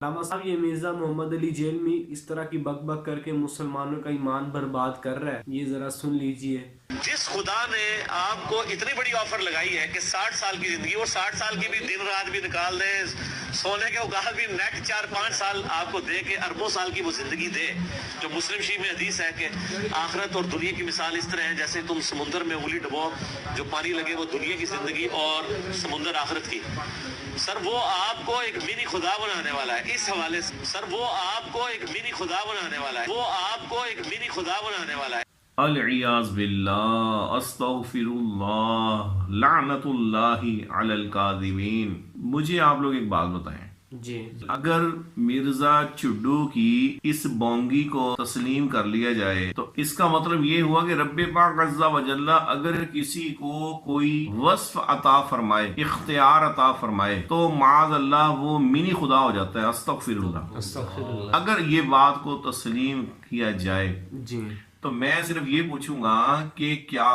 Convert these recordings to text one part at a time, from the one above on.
علامہ صاحب یہ مرزا محمد علی جیل میں اس طرح کی بک بک کر کے مسلمانوں کا ایمان برباد کر رہا ہے، یہ ذرا سن لیجئے۔ جس خدا نے آپ کو اتنی بڑی آفر لگائی ہے کہ 60 سال کی زندگی، اور 60 سال کی بھی دن رات بھی نکال دے، سونے کے اوقات بھی نیٹ 4-5 سال آپ کو دے کے اربوں سال کی وہ زندگی دے، جو مسلم شریف میں حدیث ہے کہ آخرت اور دنیا کی مثال اس طرح ہے جیسے تم سمندر میں انگلی ڈبو، جو پانی لگے وہ دنیا کی زندگی اور سمندر آخرت کی۔ سر وہ آپ کو ایک منی خدا بنانے والا ہے، اس حوالے سے سر وہ آپ کو ایک منی خدا بنانے والا ہے، وہ آپ کو ایک منی خدا بنانے والا ہے۔ العیاذ باللہ، استغفر اللہ، لعنت اللہ علی الکاذبین۔ مجھے آپ لوگ ایک بات بتائیں، جی اگر مرزا چڈو کی اس بونگی کو تسلیم کر لیا جائے تو اس کا مطلب یہ ہوا کہ رب پاک عز و جل اگر کسی کو کوئی وصف عطا فرمائے، اختیار عطا فرمائے، تو معاذ اللہ وہ منی خدا ہو جاتا ہے۔ استغفر اللہ۔ اگر یہ بات کو تسلیم کیا جائے جی تو میں صرف یہ پوچھوں گا کہ کیا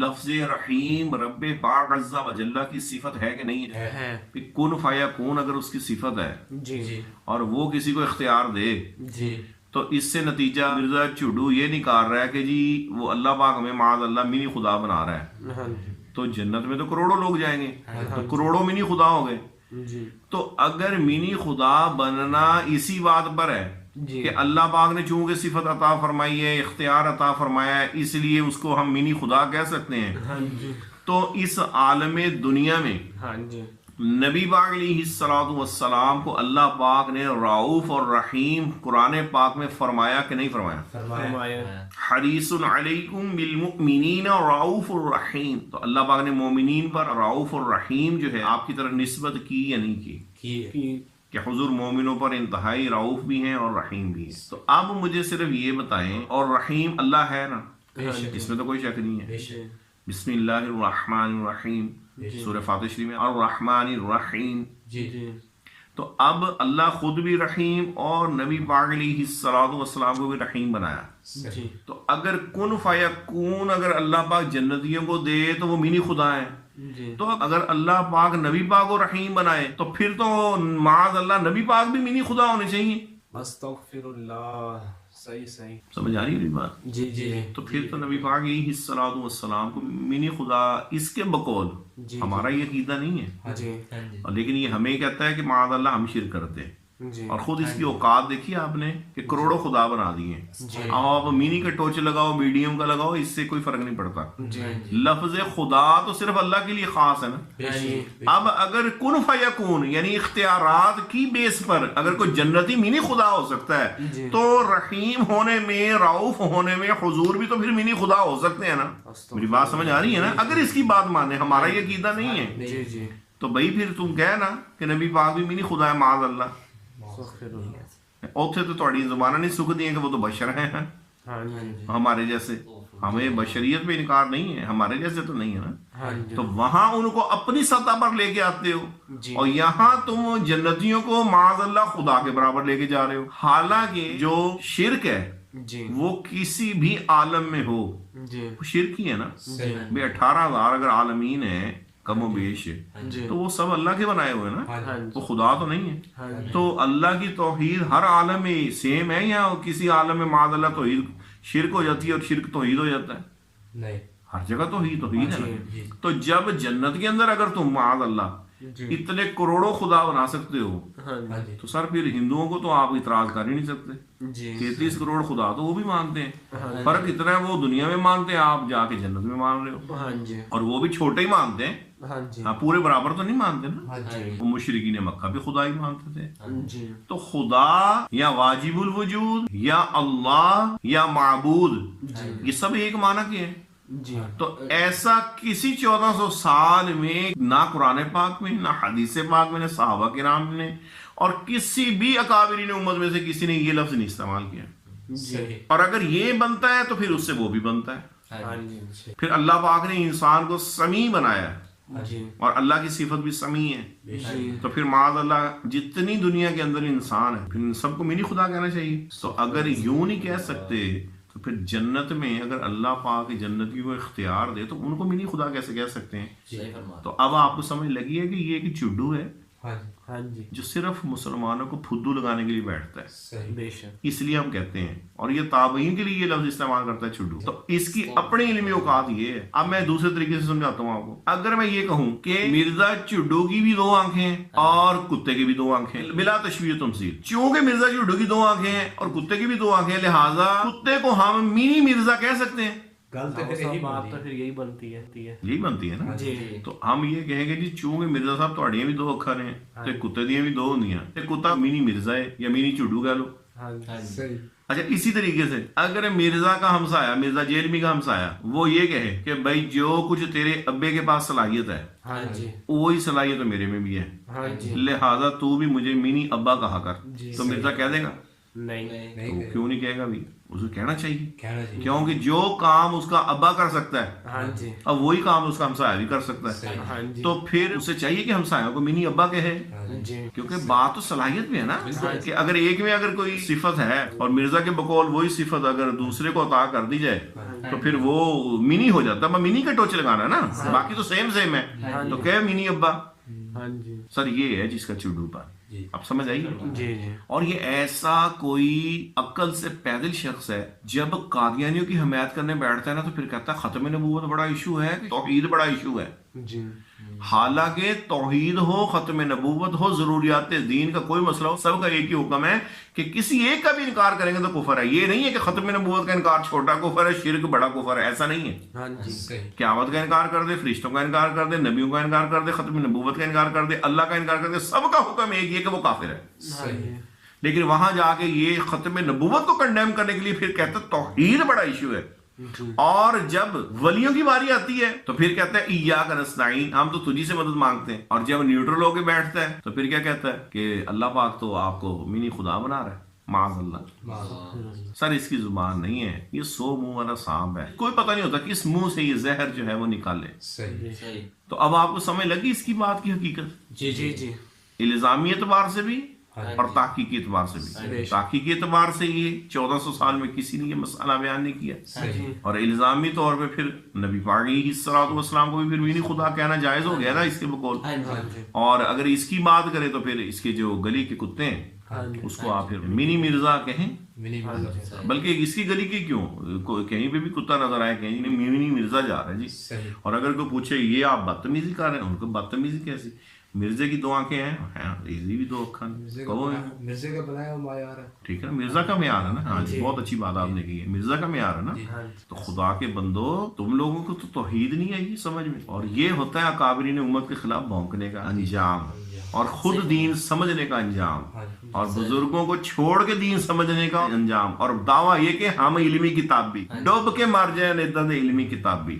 لفظ رحیم رب پاک عز و جل کی صفت ہے کہ نہیں ہے؟ کن فیکون اگر اس کی صفت ہے جی اور وہ کسی کو اختیار دے جی تو اس سے نتیجہ مرزا چڈو یہ نکال رہا ہے کہ جی وہ اللہ پاک ہمیں معاذ اللہ منی خدا بنا رہا ہے، ہاں جی تو جنت میں تو کروڑوں لوگ جائیں گے، تو کروڑوں منی خدا ہو گئے۔ جی تو اگر منی خدا بننا اسی بات پر ہے جی کہ اللہ پاک نے چونکہ صفت عطا فرمائی ہے، اختیار عطا فرمایا ہے، اس لیے اس کو ہم منی خدا کہہ سکتے ہیں، ہاں جی تو اس عالم دنیا میں ہاں جی نبی پاک علیہ الصلوۃ والسلام کو اللہ پاک نے رؤوف اور رحیم قرآن پاک میں فرمایا کہ نہیں فرمایا؟ فرمایا۔ حریص علیکم بالمؤمنین رؤوف الرحیم، تو اللہ پاک نے مومنین پر رؤوف الرحیم جو ہے آپ کی طرف نسبت کی یا نہیں کی؟ کہ حضور مومنوں پر انتہائی رؤوف بھی ہیں اور رحیم بھی ہیں۔ تو اب مجھے صرف یہ بتائیں، اور رحیم اللہ ہے نا، اس میں تو کوئی شک نہیں ہے۔ بسم اللہ الرحمن الرحیم، سورہ فاتحہ شریف میں الرحمن الرحیم۔ جی جی تو اب اللہ خود بھی رحیم اور نبی پاک علیہ الصلوۃ والسلام کو بھی رحیم بنایا۔ جی تو اگر کن فیکون اگر اللہ پاک جنتیوں کو دے تو وہ منی خدا ہے، جی تو اگر اللہ پاک نبی پاک کو رحیم بنائے تو پھر تو معاذ اللہ نبی پاک بھی منی خدا ہونے چاہیے۔ استغفر اللہ۔ صحیح صحیح سمجھ آ رہی ہے میری بات؟ جی جی تو پھر تو نبی پاک علیہ الصلوۃ والسلام کو منی خدا اس کے بقول جی ہمارا یہ عقیدہ نہیں ہے، جی لیکن یہ ہمیں کہتا ہے کہ معاذ اللہ ہم شرک کرتے ہیں، جی اور خود اس کی اوقات دیکھی آپ نے کہ کروڑوں خدا بنا دیے جی اب آپ منی کا ٹوچ لگاؤ، میڈیم کا لگاؤ، اس سے کوئی فرق نہیں پڑتا۔ جی لفظ خدا تو صرف اللہ کے لیے خاص ہے نا۔ اب اگر کن فیکون یعنی اختیارات کی بیس پر اگر کوئی جنتی منی خدا ہو سکتا ہے تو رحیم ہونے میں، رؤوف ہونے میں حضور بھی تو پھر منی خدا ہو سکتے ہیں نا۔ میری بات سمجھ آ رہی ہے نا؟ اگر اس کی بات مانے، ہمارا یہ عقیدہ نہیں ہے جی جی تو بھائی پھر تم کہے نا کہ نبی پاک بھی منی خدا ہے معاذ اللہ، استغفر اللہ۔ اوتھے تو تھوڑی زبانہ نہیں سکھ دی ہیں کہ وہ تو بشر ہیں ہاں جی ہمارے جیسے، ہمیں بشریت پہ انکار نہیں ہے، ہمارے جیسے تو نہیں ہے نا۔ ہاں جی تو وہاں ان کو اپنی سطح پر لے کے آتے ہو، جی اور یہاں تم جنتیوں کو معاذ اللہ خدا کے برابر لے کے جا رہے ہو۔ حالانکہ جو شرک ہے جی وہ کسی بھی عالم میں ہو جی وہ شرک ہی ہے نا۔ جی بھئی 18,000 اگر عالمین ہیں کم و بیش، جی تو وہ سب اللہ کے بنائے ہوئے ہیں نا، ہاں جی وہ خدا تو نہیں ہے۔ ہاں جی تو اللہ کی توحید ہر عالم میں سیم ہے یا کسی عالم میں معاذ اللہ توحید شرک ہو جاتی ہے اور شرک توحید ہو جاتا ہے؟ نہیں ہر جگہ توحید ہے نا۔ جی تو جب جنت کے اندر اگر تم معاذ اللہ جی اتنے کروڑوں خدا بنا سکتے ہو ہاں جی تو سر پھر ہندوؤں کو تو آپ اعتراض کر ہی نہیں سکتے۔ جی 33 کروڑ خدا تو وہ بھی مانتے ہیں، فرق اتنا ہے وہ دنیا میں مانتے ہیں، آپ جا کے جنت میں مان رہے ہو، ہاں جی اور وہ بھی چھوٹے ہی مانتے ہیں، ہاں جی ہاں پورے برابر تو نہیں مانتے نا۔ ہاں جی وہ مشرکین مکہ بھی خدا ہی مانتے تھے۔ جی تو خدا یا واجب الوجود یا اللہ یا معبود، یہ سب ایک معنی کے ہیں۔ جی تو ایسا کسی 1400 سال میں نہ قرآن پاک میں، نہ حدیث پاک میں، نہ صحابہ کرام نے، اور کسی بھی اکابرین امت میں سے کسی نے یہ لفظ نہیں استعمال کیا۔ جی اور اگر یہ بنتا ہے تو پھر اس سے وہ بھی بنتا ہے۔ ہاں جی پھر اللہ پاک نے انسان کو سمیع بنایا ہے، جی اور اللہ کی صفت بھی سمیع ہے، جی تو پھر معاذ اللہ جتنی دنیا کے اندر انسان ہے پھر ان سب کو منی خدا کہنا چاہیے۔ تو اگر یوں نہیں کہہ سکتے تو پھر جنت میں اگر اللہ پاک جنتی کو اختیار دے تو ان کو منی خدا کیسے کہہ سکتے ہیں؟ تو اب آپ کو سمجھ لگی ہے کہ یہ ایک چڈو ہے ہاں جی جو صرف مسلمانوں کو پھدو لگانے کے لیے بیٹھتا ہے، بے شک اس لیے ہم کہتے ہیں، اور یہ تابعین کے لیے یہ لفظ استعمال کرتا ہے چھڈو. تو اس کی اپنی علمی اوقات یہ ہے. اب میں دوسرے طریقے سے سمجھاتا ہوں آپ کو. اگر میں یہ کہوں کہ مرزا چڈو کی بھی 2 آنکھیں ہیں اور کتے کی بھی 2 آنکھیں، بلا تشبیہ تمثیل، چونکہ مرزا چڈو کی 2 آنکھیں ہیں اور کتے کی بھی 2 آنکھیں ہیں، لہٰذا کتے کو ہم منی مرزا کہہ سکتے ہیں. بات تو پھر یہی بنتی ہے. یہی بنتی ہے نا. جی تو ہم یہ کہیں گے جی چونکہ مرزا صاحب تھوڑیاں بھی 2 اکھر ہیں تے کتے دیاں بھی 2 ہوندیاں تے کتا منی مرزا ہے یا منی چڈو کہہ لو. اچھا اسی طریقے سے اگر مرزا کا ہمسایا، مرزا جیلمی کا ہمسایا، وہ یہ کہے کہ بھائی جو کچھ تیرے ابے کے پاس صلاحیت ہے وہی صلاحیت میرے میں بھی ہے، لہٰذا تو بھی مجھے منی ابا کہا کر، تو مرزا کہہ دے گا؟ نہیں. تو کیوں نہیں کہے گا؟ بھی اسے کہنا چاہیے، کیونکہ جو کام اس کا ابا کر سکتا ہے اب وہی کام اس کا ہمسایہ بھی کر سکتا ہے. تو پھر اسے چاہیے کہ ہمسایوں کو منی ابا کہے، کیونکہ بات تو صلاحیت میں ہے نا. کہ اگر ایک میں اگر کوئی صفت ہے اور مرزا کے بقول وہی صفت اگر دوسرے کو عطا کر دی جائے تو پھر وہ منی ہو جاتا ہے. منی کا ٹوچ لگانا ہے نا، باقی تو سیم ہے، تو کہ منی ابا. سر یہ ہے جس کا چڈو پر اب سمجھ آئی. اور یہ ایسا کوئی عقل سے پیدل شخص ہے، جب قادیانیوں کی حمایت کرنے بیٹھتا ہے نا تو پھر کہتا ہے ختم نبوت بڑا ایشو ہے، توحید بڑا ایشو ہے. حالانکہ توحید ہو، ختم نبوت ہو، ضروریات دین کا کوئی مسئلہ ہو، سب کا ایک ہی حکم ہے کہ کسی ایک کا بھی انکار کریں گے تو کفر ہے. یہ نہیں ہے کہ ختم نبوت کا انکار چھوٹا کفر ہے، شرک بڑا کفر ہے، ایسا نہیں ہے. قیامت کا انکار کر دے، فرشتوں کا انکار کر دے، نبیوں کا انکار کر دے، ختم نبوت کا انکار کر دے، اللہ کا انکار کر دے، سب کا حکم ایک ہی ہے کہ وہ کافر ہے. لیکن وہاں جا کے یہ ختم نبوت کو کنڈیم کرنے کے لیے پھر کہتا ہے توحید بڑا ایشو ہے. اور جب ولیوں کی باری آتی ہے تو پھر کہتا ہے ایاک نستعین، ہم تو تجھی سے مدد مانگتے ہیں. اور جب نیوٹرل ہو کے بیٹھتا ہے تو پھر کیا کہتا ہے کہ اللہ پاک تو آپ کو منی خدا بنا رہا ہے، معاذ اللہ. سر اس کی زبان نہیں ہے، یہ 100 منہ والا سانپ ہے، کوئی پتہ نہیں ہوتا کس منہ سے یہ زہر جو ہے وہ نکالے. تو اب آپ کو سمجھ لگی اس کی بات کی حقیقت؟ جی الزامی اعتبار سے بھی اور تحقیقی اعتبار سے بھی. تحقیقی اعتبار سے یہ 1400 سال میں کسی نے یہ مسئلہ بیان نہیں کیا، اور الزامی طور پہ پھر نبی پاک علیہ الصلوۃ والسلام کو بھی پھر منی خدا کہنا جائز ہو گیا نا اس کے بقول. اور اگر اس کی بات کرے تو پھر اس کے جو گلی کے کتے ہیں اس کو آپ پھر منی مرزا کہیں. بلکہ اس کی گلی کی کیوں، کہیں پہ بھی کتا نظر آئے کہیں نہیں منی مرزا جا رہا ہے جی. اور اگر کوئی پوچھے یہ آپ بدتمیزی کر رہے ہیں، ان کو بدتمیزی کیسی؟ مرزے کی 2 آنکھیں ہیں، ایزی بھی 2 اکھان، مرزے کا بنایا ہوا معیار ہے. ٹھیک ہے نا، مرزا کا معیار ہے نا. ہاں جی بہت اچھی بات آپ نے کی ہے، مرزا کا معیار ہے نا. تو خدا کے بندو تم لوگوں کو تو توحید نہیں آئی سمجھ میں. اور یہ ہوتا ہے اکابرین امت کے خلاف بھونکنے کا انجام، اور خود دین سمجھنے کا انجام، اور بزرگوں کو چھوڑ کے دین سمجھنے کا انجام، اور دعویٰ یہ کہ ہم علمی کتاب بھی ڈوب کے مار جائیں ادھر علمی کتاب بھی.